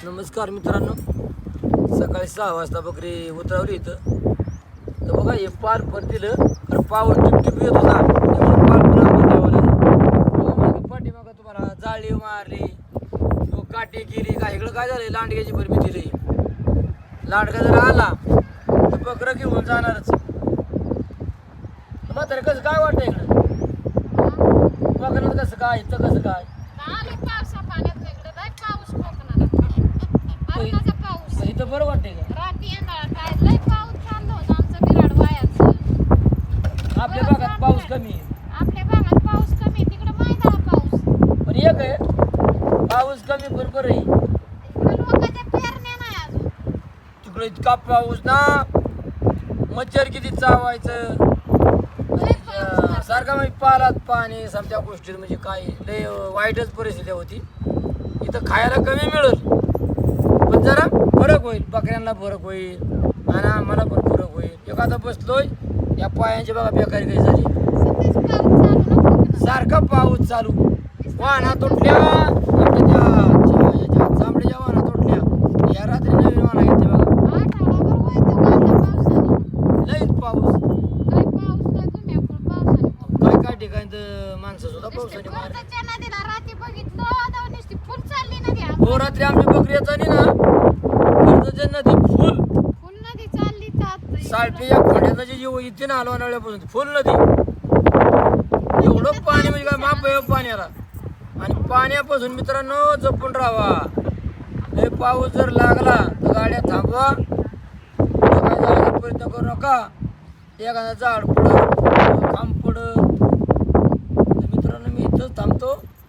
नमस्कार मित्रांनो, सकाळी 6 वाजता बकरी उतरवली इथं. तर बघा हे पाल पण दिलं कारण पाऊस टिपटिप येत होता. त्यामुळे पाल पण आपण द्यावं लागलं. बघा मागे पाठीमागं तुम्हाला जाळी मारली, काठी केली. काय इकडं काय झालं, लांडग्याची भरमी दिली. लांडगा जर आला तर बकरं घेऊन जाणारच. म्हातारे कसं काय वाटतं इकडं बकरं, कसं काय इथं कसं काय इथं बरं वाटतंय का? आपल्या भागात पाऊस कमी पण एक आहे, पाऊस कमी बरोबर आहे. तिकडे इतका पाऊस ना, मच्छर किती चावायचं. सारखा म्हणजे पालात पाणी समजा गोष्टीत म्हणजे काय लय वाईटच परिस्थिती होती. इथं खायला कमी मिळेल पण जरा फरक होईल, बकऱ्यांना फरक होईल आणि आम्हाला पण फरक होईल. एखादा बसलोय या पायांची बघा बेकारी काही झाली. सारखा पाऊस चालू, वाहना तुटल्या, चांबडीच्या वाहना तुटल्या. या रात्री नवीन वाहना घेतली बघा. लईच पाऊस, काय ठिकाणी तर माणसं सुद्धा पावसाने मारली. हो, रात्री आमची बकरी येतानी ना नदी फुल सालपीच्या खोड्याचा जे जीव इथे ना हलवा नळ्यापासून फुल नदी. एवढं पाणी म्हणजे काय माप आहे पाण्याला. आणि पाण्यापासून मित्रांनो जपून राहावा. हे पाऊस जर लागला तर गाड्या थांबवा, काय जायचा प्रयत्न करू नका. एखादा झाड पडत, खांब पडत,